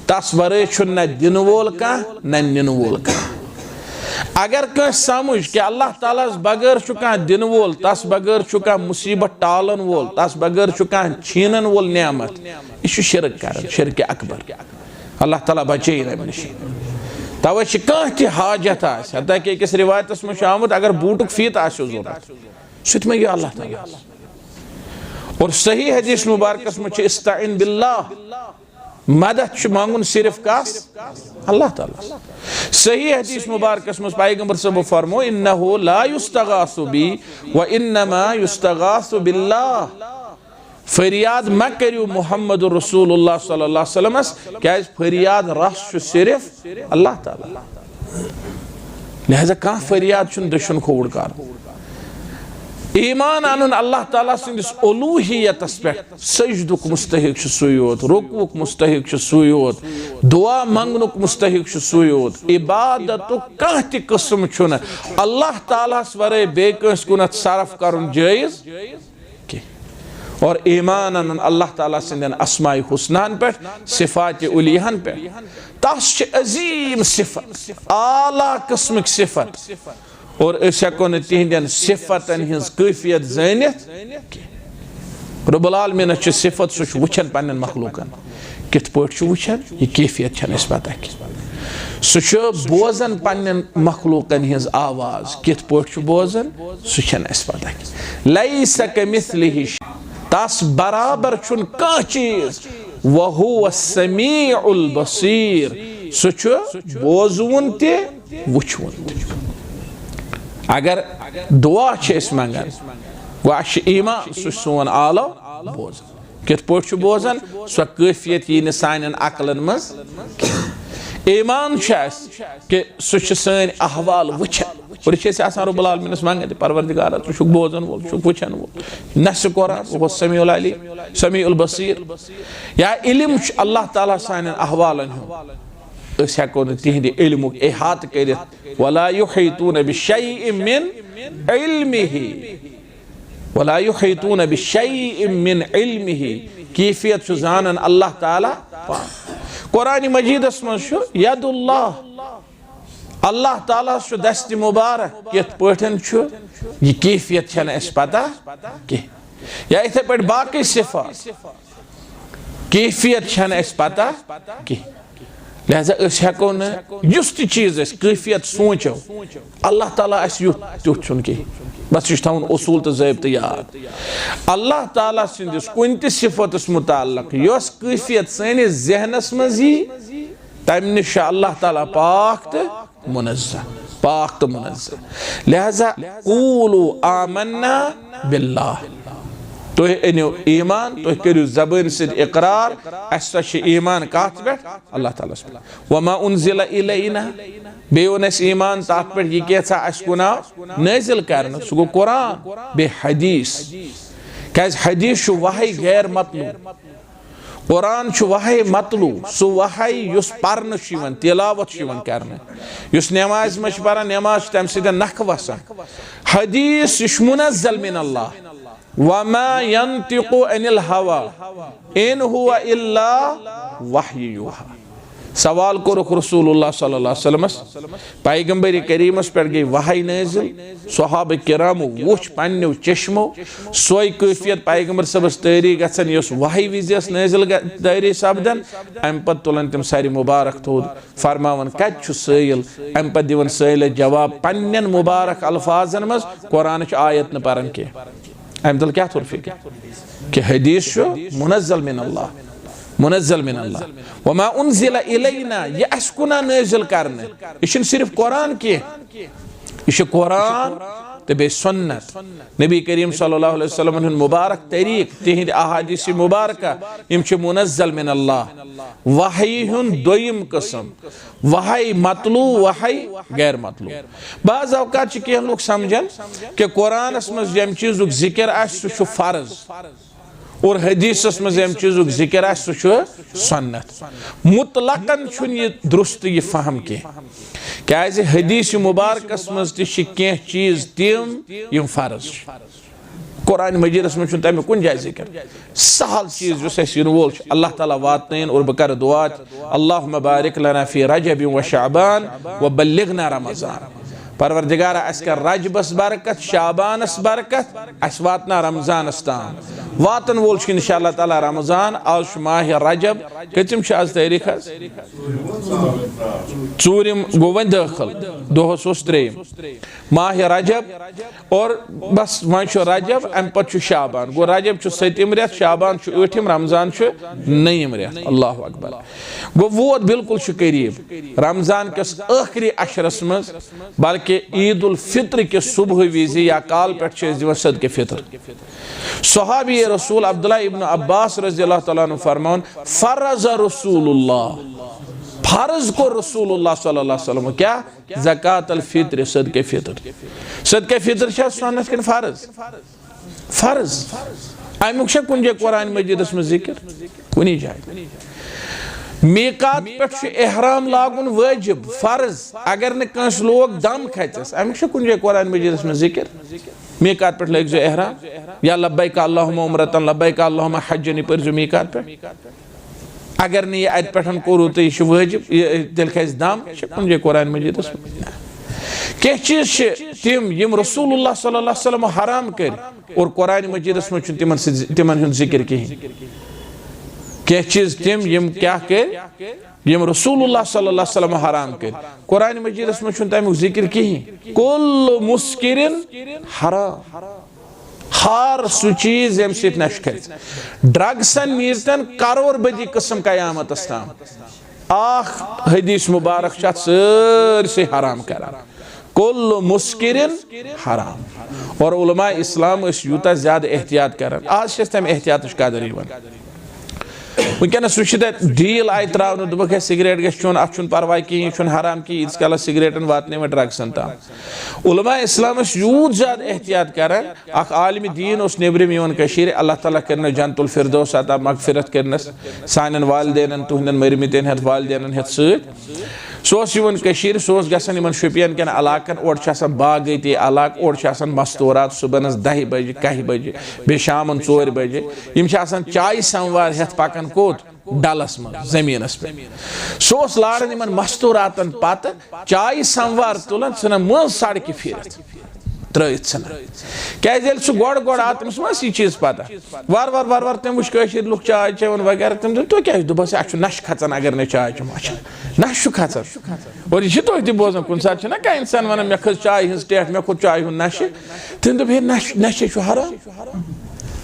[SPEAKER 1] तस वरे न दिन वोल कह न निन वोल कह अगर कह समझ कि अल्लाह ताला बगैर कह दिन वोल तस बगैर कह मुसीबत टालन वोल तस बगैर कह छीनन वोल नियामत यह शिरक कर शिरक अकबर अल्लाह ताला बचे अम नश तवे कह ति हाजत हत्या कि अकिस रिवायतस में आमुत अगर बूटुक फीत आसो जरूरत सह मंगो अल्लाह ताला और सही हदीस मुबारकस में इस्ताइन बिल्लाह मदद मांगुन सिर्फ कस अल्लाह ताला सही हदीस मुबारकस में पैगंबर सब फरमो इन्नहु ला युस्तगासु बी व इन्नमा युस्तगासु बिल्लाह फरियाद म करियो मोहम्मद रसूलुल्लाह सल्लल्लाहु अलैहि वसल्लम क्या फरियाद रस सिर्फ अल्लाह ताला लिहाजा कह फरियाद दुश्मन खोड़ कर ईमान आनुन अल्लाह ताला सिंदिस उलूहियतस पे सजदुक मुस्तहिक सू योत, रुकुक मुस्तहिक सू योत, दुआ मंगनुक मुस्तहिक सू योत, इबादतुक कह ति किस्म छुन अल्लाह तालास वरे बे कंस कुनत सरफ करुन जायज के। और ईमान आनुन अल्लाह ताला सिंदन अस्माए हुस्नान पे, सिफात उलियहन पे, तस छ अजीम सिफत, आला किस्मक सिफत, और हेको तिहंदन सिफतन हिंज कैफियत जानित। रब्बुल आलमीन सिफत सह वुछन पन्न मखलूकन कित पट वुछन, यह कैफियत छन अस पता कि सह बोजन पन्न मखलूकन हिंज आवाज कित पट बोजन, सह छन अस पता कि लैस कमिस्लिहि, तस बराबर छुन कह चीज, वहुव समीउल बसीर, सह बोजवन ते वुछवन ते। अगर दुआ मंगन गो ईमान सह सोन आलो बोजन, कित पट बोजन, सो कैफियत यी सान अकलन मज। ईमान कि सह सन अहवाल वुछन, और यह रब्बुल आलमीनस मंगन परवरदिगारा छु बोजन वोल, छु वुछन वोल, नस कुरान वो समीउल अलीम समीउल बसीर, या इल्म अल्लाह ताला सान अहवालन हुंद, अस हेको तिहंद इल्मुक इहात करित। वला युहीतून बिशैइन मिन इल्मिही, वला युहीतून बिशैइन मिन इल्मिही, कैफियत छु जानन अल्लाह ताला। कुरान मजीदस मज छु यदुल्लाह, अल्लाह ताला छु दस्त मुबारक, कित पठन छु यह कैफियत छन अस पता कि, या इथे पे बाकी सिफात कैफियत छन अस पता कि। लिहाजा हेको युस चीज कैफियत सोचो अल्लाह ताला तुथ कि, बस यह थवन उसूल तो ज़ाब्त याद। अल्लाह ताला सिंदिस कुन त सिफतस मुताल्लिक यस कैफियत सानिस ज़हनस मज यी, तम निश अल्लाह ताला पाक तो मुनज़्ज़ह, पाक तो मुनज़्ज़ह। लिहाजा क़ूलू आमन्ना बिल्लाह, तुह अनियो ईमान, तुह करियो ज़बान से इकरार अस ईमान कत पे अल्लाह ताला पे। वमा उन्ज़िला इलैना, बे ओन अस ईमान तथ पे यह कैसा अस कुना नाज़िल करना, सह गो कुरान बे हदीस। क्या हदीस वही गैर मतलू, कुरान वही मतलू, सह वही युस पर्न तिलावत करने, युस नमाज मज परान नमाज तम सद नख वसान। हदीस यह मुनज़्ज़ल मिन अल्लाह, वमा यंतिकु अनिल हवा इन हुवा इल्ला वह्यु युहा। सवाल कोरुख रसूलुल्लाह सल्लल्लाहु अलैहि वसल्लम, पैगंबर करीमस पे गई वही नाज़िल, सहाबा किरामो वुछ पन्नो चश्मो सोई कैफियत पैगंबर सबस तैरी गसन यस वही विजस नाज़िल तैरी सपदन। अम पत तुलन तम सारी मुबारक थोद, फरमावन कत छु साइल, अम पत दिवन साइल जवाब पन्नन मुबारक अल्फाजन मज, कुरान आयत न परन के। अम तल क्या तुर फिक्र कि हदीस मुनज़्ज़ल मिन अल्लाह, मुनज़्ज़ल मिन अल्लाह। वमा उन्ज़िला इलैना, यह अस कुना नाज़िल करने, यह सिर्फ कुरान की, यह कुरान तो बे सुन्नत नबी करीम सल्लल्लाहु अलैहि वसल्लम हुन मुबारक तरीक, तिहिंद अहादीस मुबारक यम मुनज़्ज़ल मिन अल्लाह। वही हुन दोयम किस्म, वही मतलू वही गैर मतलू। बाज़ औकात कह लोग समझन कि कुरानस मज यम चीज़ुक जिक्र आसि सह फर्ज, और हदीसस मज यम चीज़ुक जिक्र आसि सह सुन्नत। मुतलकन छुन यह दुरुस्त यह फहम के, क्या हदीस मुबारकस मज तह चीज तम यम फर्ज, कुरान मजीदस मज तम कुन जाय जिक्र। सहल चीज उस वोल अल्लाह ताला वातन, और बह कर दुआ अल्लाहुम्मा बारिक लना फी रजब व शअबान व बल्लिगना रमज़ान। परवरदिगारा अस कर रजबस बरकत, शाबानस बरकत, अस वातना रमजानस ताम। वातन वोल इंशाअल्लाह ताला रमजान। आज माह रजब कतम आज तारीख, चूरिम गो वन दाखिल, दोहस त्रेम माह रजब, और बस वन रजब अम पे शाबान। गो रजब 7 रेत, शाबान 8, रमजान 9 रेत। अल्लाह अकबर। गो वोत बिल्कुल करीब रमजान किस आखिरी अशरस मज, बल्कि ईद उल फित्र के सुबह विजी या काल पे दिवन सदके फित्र। सहाबी रसूल अब्दुल्लाह इब्न अब्बास रज़ियल्लाहु तआला अन्हु फरमान, फरज़ रसूलुल्लाह, फर्ज को रसूलुल्लाह सल्लल्लाहु अलैहि वसल्लम क्या ज़कात अल फित्र सदके फित्र छा सुन्नत किन फर्ज फर्ज अमुक छा कुन जाय कुरान मजीदस में जिक्र कुनी जाय मीकात पे एहराम लागुन वाजिब फर्ज अगर न कंस लोग दम खचस अमुक छा कुन जाय कुरान मजीदस में जिक्र मीकात पे लग एहराम या लब्बैक अल्लाहुम्मा उम्रतन लब्बैक अल्लाहुम्मा हज्जन पर मीकात पे अगर नहीं अत पे कोरू तो यह वाजिब तेल खस दम कुन जाय कुरान मजीदस कह चीज तिम यम रसूलुल्लाह सल्लल्लाहु अलैहि वसल्लम हराम कर और कुरान मजीदस में तिमन जिक्र कहीं कह चीज तिम यम क्या कर यम रसूलुल्लाह सल्लल्लाहु अलैहि वसल्लम हराम कर कुरान मजीदस में तमुक जिक्र कहीं कुल्लु मुस्किरिन हराम हर सु चीज यम सत नश ड्रग्सन मीजतन करोड़ बदी कस्म कयामत ताम हदीस मुबारक सरसे हराम करान कुल्लु मुस्किरिन हराम और उलमा इस्लाम यूता ज्यादा एहतियात करान आज तम एहतियात कदर वनस वह डील आय त्र दुख सिगरेट गोन अत परवाह कहें हराम कि ईस कल सिगरेटन वातन वे ड्रग्सन तम उलमा इस्लाम यूत ज्यादा एहतियात करान आलम दीन नेबरम अल्लाह ताला कर जन्नतुल फिरदौस अता मगफिरत कर सान वालदेन तुहंदन मरमितन हेत वालदेन हेत सह गसन शुपियन कन इलाकन ओर बागती इलाक ओर मस्तूरात सुबह 10 बजे 1 बजे बे शाम 4 बजे चाय समवार हेत पकन कोत डलस मज जमीनस पे सह लाड़न मस्तूरातन पत चाय समवार तुलन सन मज सड़क फिरत त्रित क्या गोड़ गोड़ आ तमिस यह चीज पता वार वार वार वार तम वह लुक चाय चवन वगैरह तम तुम क्या दोपस अ नश खचान अगर न चाय चम नश खचान और यह तुम तुम बोजान कुन सात ना क्या इंसान वन मे खज चाय हज टेट मे खुद चाय हूं नश तम दोप नशे हराम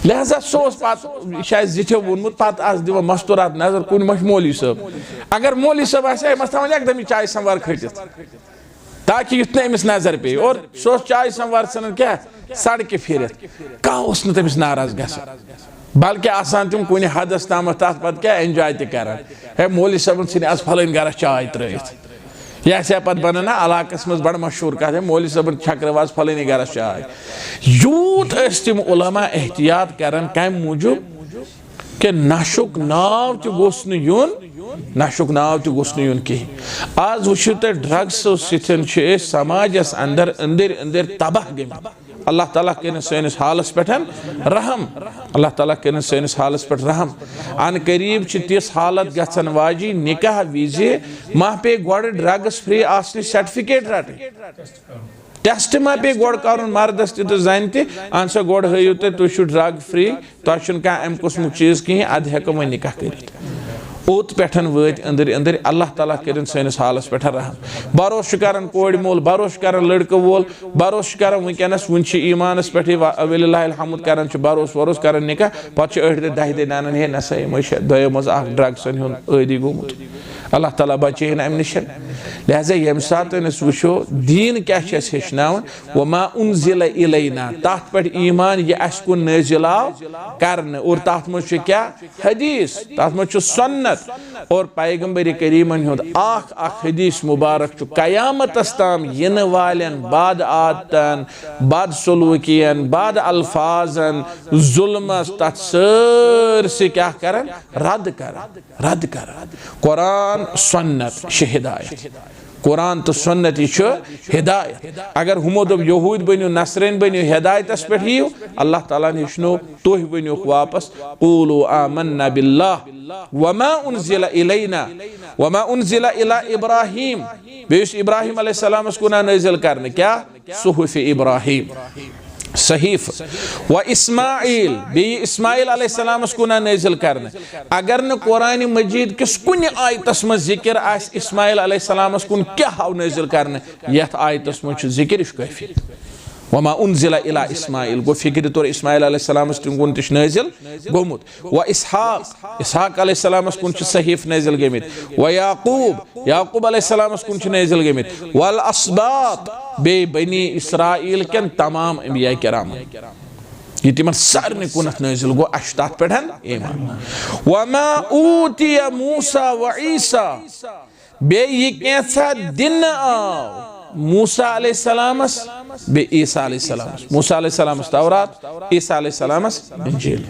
[SPEAKER 1] लिहाजा सह शायद जिथो वोनमुत पत आज दिव मस्तूरात नजर कुन मौलवी साहब अगर मौलवी साहब आम एकदम चाय संवार खटित ताकि युथ अमिस नजर पे और सह चाय संवार सन क्या सड़क फिरत कस तमिस नाराज ग बल्कि आसान तुम कुन हदस तम तथ पे क्या एंजॉय तरान है मौलवी साहब सन आज फलन गरस चाय त्रित यह पे बन ना इलाकस मज बड़ मशहूर कत है मौलवी साहब छकरवाज फलन गरस चाय यूत तम उलमा एहतियात करान कम मूजूब कि नशुक नाव तो गोस नुन नशुक नाव तो गोस नुन कहीं आज वो ड्रग्स सतन समाजस अंदर अंदर अंदर तबाह गम अल्लाह ताला कर सैनिस हालस पे रहम अल्लाह ताला कर सैनिस हालस पे रहम अन करीब तिस हालत गन वाजी निकाह विज मा पे गोड़ ड्रग्स फ्री आसने सर्टिफिकेट रट टेस्ट मा पे गोड़ कर मर्दस तो जन तन सा गोड़ हयु तुम ड्रग फ्री तुम कह अम कुसमुक चीज कहें अद हेको वो निकाह कर ओत पे वत अंदर अंदर अल्लाह ताला कर सैनिस हालस पे रहम भरोस कर कोड़ मोल भरोस कर लड़क वोल भरोस कर वनस वन ईमानस पे वलिल्लाहिल कर भरोस वरोस कर निकाह पे 8 10 दिन नान हे नसा दो मज ड्रग्सन हूं आदि गोमुत अल्लाह ताला बचन अम नश लिहाजा यम सात वो दीन क्या हेचनान वमा उनजिल इलैना तथ पे ईमान यह अस कुन नाजिल आव करने और तथ मज क्या हदीस तथ मज सुन्नत और पैगंबर करीमन हुंद हदीस मुबारक कयामत ताम इन वालन बद आदतन बद सलूकियन बद अल्फाजन जुल्मस तथ सरसे क्या कर रद्द कर कुरान सुन्नत हिदायत कुरान तो सुन्नत हिदायत अगर हमो दोप यहूद बनो नसरन बनो हिदायतस पे यू अल्लाह ताला ने हेचनो तुह वनो वापस कूलू आमन्ना बिल्लाह वमा उनजिला इलैना वमा उनजिला इला इब्राहीम बेस इब्राहीम अलैहिस्सलाम कुना नाजिल करने क्या सुहुफ इब्राहीम सहीफ व इस्माइल बे इस्माइल अलैहिस्सलाम कुना नाजिल करने अगर न कुरान मजीद किस कुन आयतस में जिक्र आस इस्माइल अलैहिस्सलाम कुन क्या हाव नाजिल करने यथ आयतस में जिक्र काफी वमा उनजिला इला इस्माइल गो फिक्र तौर इस्माइल अलैहिस्सलाम कुन तिश नाजिल गोमुत व इसहाक अलैहिस्सलाम कुन सहीफ नाजिल गमित व याकूब अलैहिस्सलाम कुन नाजिल गमित वल अस्बात बे बनी इसराइल केन तमाम अंबिया किराम ये तिमन सारने कुनत नाजिल गो अशतात पेठन ईमान वमा ऊतिया मूसा व ईसा बे ये कैसा दिन आओ मूसा अलैहिस्सलामस बे ईसा अलैहिस्सलामस मूसा अलैहिस्सलामस तौरात ईसा अलैहिस्सलामस इंजील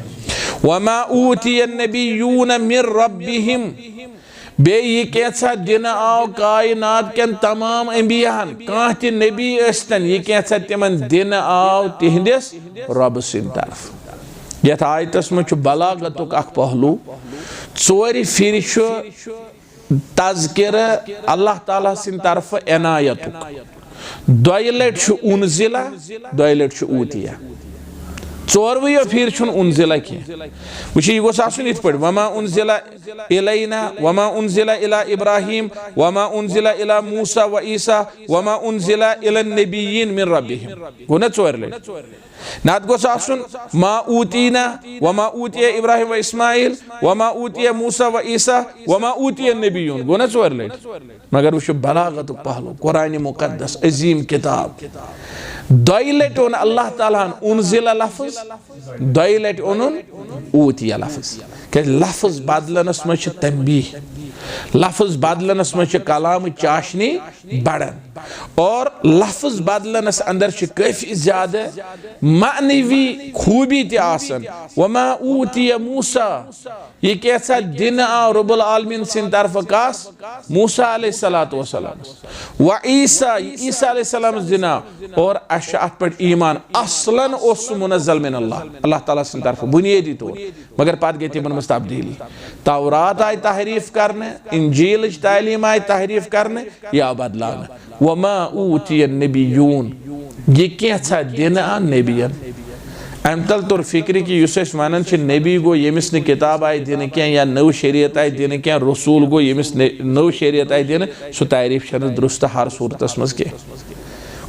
[SPEAKER 1] वमा ऊतिय नबियून मिर रब्बिहिम बे ये कैसा दिन आओ कायनात के तमाम अंबियान कह ति नबी अस्तन ये कैसा तिमन दिन आओ तिहंदिस रब सिंद तरफ यथ आयतस में बलागतुक अख पहलू चोरि फिर तज़किर अल्लाह ताला सिंद तरफ इनायतुक दोय लट उनजिला दोय लट ऊतिया चोरवयो फिर उनजिला कह वह गोस आसन इत वमा उनजिला इलैना वमा उनजिला इला इब्राहिम वमा उनजिला इला मूसा व ईसा वमा उनजिला इला नबिय्यिन मिन रब्बिहिम गो ना चोर लट नात गोस आसन मा ऊतीना वमा ऊतिया इब्राहिम व इस्माइल वमा ऊतिया मूसा व ईसा वमा ऊतिया नबिय्युन गो ना चोर लट मगर वह बलागत पहलू कुरान मुकद्दस अजीम किताब दोय लट ओन अल्लाह ताला उनजिला लफ्ज दोय लट ओनुन ऊतिया लफ्ज के लफ्ज बदलनस में तंबीह लफ्ज बदलनस में कलाम चाशनी बढ़न और लफ्ज बदलनस अंदर काफी ज्यादा मानवी खूबी तसन वमा ऊतिया मूसा ये कैसा दिन आओ रब्बुल आलमीन सिंद तरफ कास मूसा अलैहिस्सलातु वस्सलाम व ईसा ईसा अलैहिस्सलाम दिन और अशअत पर ईमान असलन ओस मुनज़्ज़ल मिन अल्लाह ताला सिंद तरफ बुनियादी तौर मगर पत गई तिमन मस तब्दीली तौरात आई तहरीफ करने इंजील तालीम आई तहरीफ करने या बदलाने वमा ऊतिया नबिय्यून ये कैसा दिन आ नबियन अम तल तौर फिक्र कि वन नबी गो यमिस न किताब आई दिन क्या या नव शरीयत आई दिन क्या रसूल गो यमिस नव शरीयत आई दिन सह तारीफ दुरुस्त हर सूरतस मज कह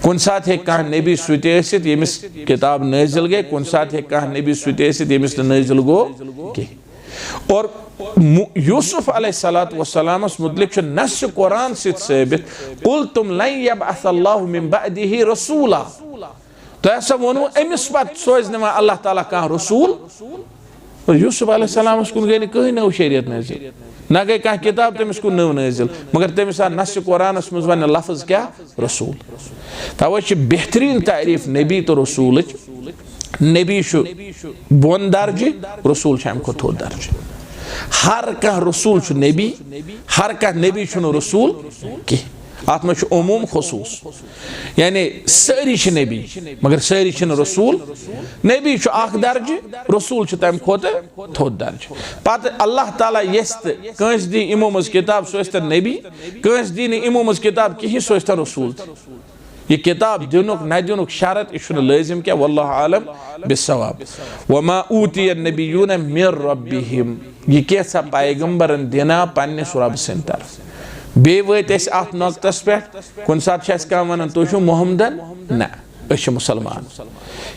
[SPEAKER 1] कुन सात हे कह नबी सुत यमिस किताब नाजिल गई कुन सात हे कह नबी सुत यमिस नाजिल गो कह और यूसुफ अलैहिस्सलातु वस्सलामस मुतलिक नस कुरान सित साबित कुल तुम लन यबअस अल्लाहु मिन बअदिही रसूला तो ऐसा वोनु अमिस पत सोज न अल्लाह ताला कह रसूल और यूसुफ अलैहिस्सलामस कुन गई कहीं नव शरीयत नाजिल ना गई कह किताब तमिस कुन नव नाजिल मगर तमिस नस कुरानस मज वन लफ्ज क्या रसूल तवे बेहतरीन तारीफ नबी तो रसूल नबी बोन दर्जे रसूल अम थोद दर्जे हर कह रसूल नबी हर कह नबी रसूल कह अत में उमूम खुसूस यानी सारी नबी मगर सारी रसूल नबी दर्जे रसूल तम खोत थोद दर्जे पत अल्लाह ताला यस कंस दी इमो मज किताब सो नबी कंस दी इमो मज किताब कहीं सो रसूल ये किताब दिनुक न दिनुक शरत यह लाजिम क्या वल्लाहु आलम बिस्सवाब वमा ऊतिया नबियून मिन रब्बिहिम ये कैसा पैगंबरन दिना पन्निस रब सिंद तरफ बे वत अत नक्तस पे कुन सात वन तुम मोहम्मदन ना मुसलमान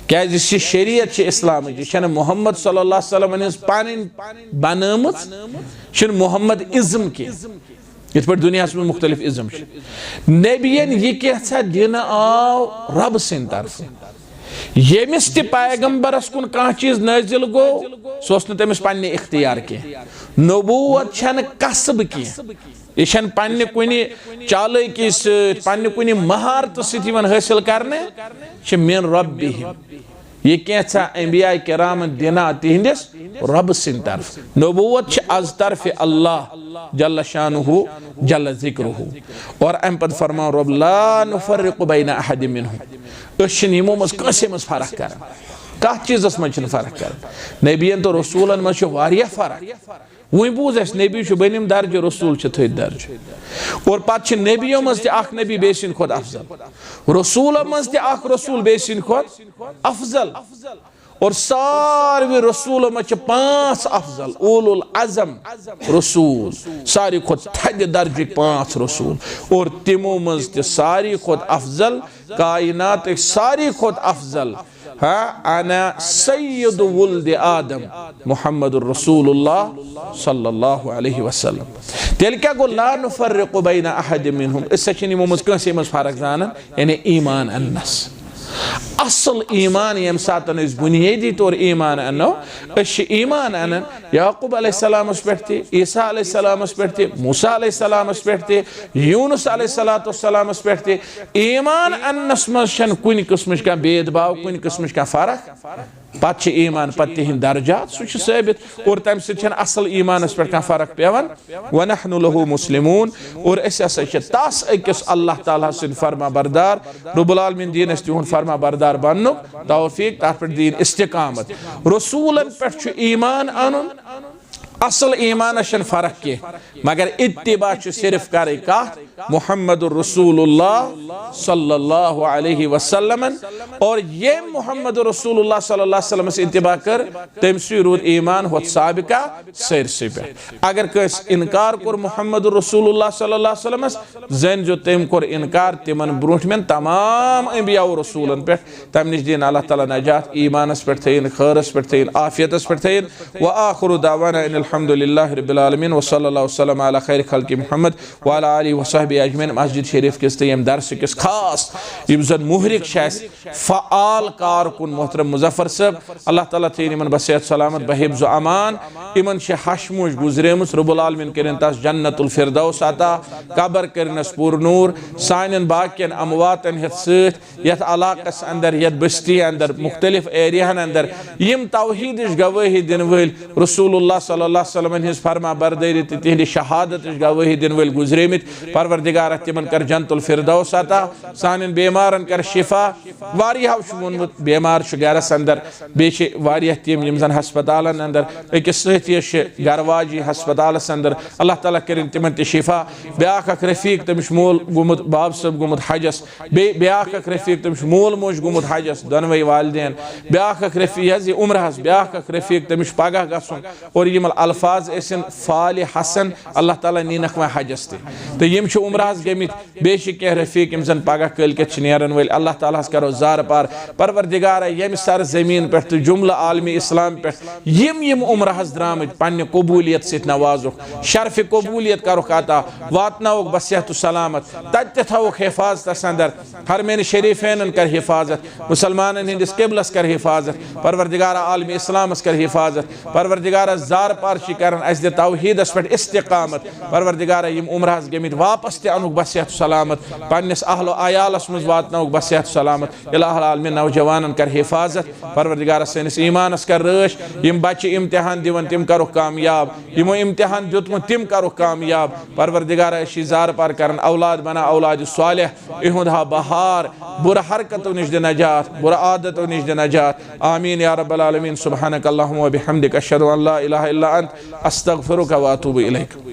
[SPEAKER 1] क्या शरीयत इस्लाम यह मोहम्मद सल्लल्लाहु अलैहि वसल्लम पन बनाम मोहम्मद इज़्म कह इत पे दुनिया में मुख्तलिफ इज़्म नबियन ये कैसा दिन आओ रब सिंद तरफ यमिस पैगंबरस कुन कह चीज नाजिल गो सह तमिस पन्ने इख्तियार कह नबूवत कसब कह यह पन्ने कुन चालकी सन्ने कुन महारत सत हासिल करने मिन रब्बिहिम ये कैसा अंबिया किराम दिना तिहंदिस रब सिंद तरफ नबूवत अज तरफ अल्लाह जल्ल शानुहु जल्ल जिक्रुहु और अम पद फरमान रब ला नुफर्रिकु बैन अहद मिनहुम यमो मज कसे मज फर्क कर कत चीजस मज फर्क कर नबियन तो रसूलन मज वारिया फर्क वही बूझ नबी बनिम दर्ज रसूल थि दर्ज और पत नबियों मज नबी बे सिंद खोत अफजल रसूल मज रसूल बे सिंद खोत अफजल और सारे रसूल मज 5 अफजल उलुल अज़म रसूल सारी खोत थद दर्ज 5 रसूल और तिमो मज सारी खोत अफजल कायनात सारी खोत अफजल अना सय्यद वुल्द आदम मुहम्मद रसूलुल्लाह सल्लल्लाहु अलैहि वसल्लम तेल क्या गो ला नुफर्रिकु बैन अहद मिनहुम इस सचिन मज कंसे मज फर्क जान यानी ईमान अन्नस असल ईमान यम सात बुनियादी तौर ईमान अनो ईमान अन याकूब अलैहिस्सलामस पे ईसा अलैहिस्सलामस पे मूसा अलैहिस्सलामस पे यूनुस अलैहिस्सलामस पे ईमान अन्नस मज कुन किस्म का भेदभाव कुन किस्म का फर्क पत ईमान पत तिहिंद दर्जात सह साबित और तम सह असल ईमानस पे फर्क पेवान वनहनु लहु मुस्लिमून और तस अकिस अल्लाह ताला सिंद फरमा बरदार रब्बुल आलमीन दीन तिहुंद फरमा बरदार बननुक तौफीक तथ पे दीन इस्तिकामत रसूलन पे ईमान अनुन असल ईमान फर्क कह मगर इत्तिबा सिर्फ कर मुहम्मदुर रसूलुल्लाह सल्लल्लाहु अलैहि वसल्लम और ये मुहम्मदुर रसूलुल्लाह सल्लल्लाहु अलैहि वसल्लम से इत्तिबा कर तमसी रूद ईमान होत साबिका सरसे पे अगर कस इनकार कर मुहम्मदुर रसूलुल्लाह सल्लल्लाहु अलैहि वसल्लम जन जो तम कर इनकार तिमन ब्रोठ में तमाम अंबिया और रसूलन पे तम निश दिन अल्लाह ताला नजात ईमानस पे थयन खैरस पे थयन आफियतस पे थयन व आखिरु दावाना अल्हम्दुलिल्लाहि रब्बिल आलमीन व सल्लल्लाहु वसल्लम अला खैर खल्कि मुहम्मद व अला आलिहि व सहबी अजमईन मस्जिद शरीफ किस तयम दर्स किस खास यम जन मुहरिक फ़आल कारकुन मोहतरम मुजफ्फर साहब अल्लाह ताला थयन इमन बसेहत सलामत बहिफ्ज़ व अमान इमन हशमुश गुजरेमुस रब्बुल आलमीन करिन तस जन्नतुल फिरदौस अता कबर करिनस पुर नूर सानिन बाकियन अमवातन हेत सत यथ इलाकस अंदर यथ बस्ती अंदर मुख्तलिफ एरियाहन अंदर यम तौहीदिश गवाही दिन वल रसूलुल्लाह सल्लल्लाहु अलैहि वसल्लम हिज फरमा बरदारी तिहंद शहादत गवाही दिन वल गुजरेमित परवरदिगार तिमन कर जन्नतुल फिरदौस अता सानिन बेमारन कर शिफा वारियाह वोनमुत बेमार गरस अंदर बेशे वारियाह तिम यम जन हस्पतालन अंदर अकिस सती गरवाजी हस्पतालस अंदर अल्लाह ताला करिन तिमन ते शिफा ब्याख रफीक तमिश मोल गुमुत बाब सब गुमुत हजस ब्याख रफीक तमिश मोल मोज गुमुत हजस दोनवै वालिदैन ब्याख रफी उम्रहस ब्याख रफीक तमिश पगह गसुन और यम अल्फाज ऐसन फाल हसन अल्लाह ताला नीनक व हजस तो यम उम्रहस गमित बेश कह रफीक यम जन पगह कलकत नेरन वल अल्लाह ताला करो जार पार परवरदिगार यम सर जमीन पे तो जुमला आलमी इस्लाम पे यम उम्रहस द्राम पन्ने कबूलियत सत नवाजुक शर्फ कबूलियत करुक अता वातनौक बसेहत सलामत तत थवुक हिफाजत अंदर हरमैन शरीफैन कर हिफाजत मुसलमान हंदिस किबलस कर हिफाजत परवरदिगार आलमी इस्लामस कर हिफाजत परवरदिगार जार पार कर तौहीदस पे इस्तिकामत परवरदिगार यम उम्रहस गमित वापस अनुक बसेहत सलामत पन्निस अहलो आयालस मज वातनौक बसेहत सलामत इलाहुल आलमीन नौजवानन कर हिफाजत परवरदिगार सनिस ईमानस कर रश यम बच्चे इम्तिहान दिवन तिम करो कामयाब यमो इम्तिहान दितमुत तिम करो कामयाब परवरदिगार जार पार कर औलाद बना औलाद सालिह इहुंद हा बहार बुरा हरकतों निश दे नजात बुरा आदतों निश दे नजात आमीन या रब्बल आलमीन सुब्हानक अल्लाहुम्मा व बिहम्दिक अशहदु अन ला इलाहा इल्ला अंत अस्तगफिरुका व अतूबु इलैक।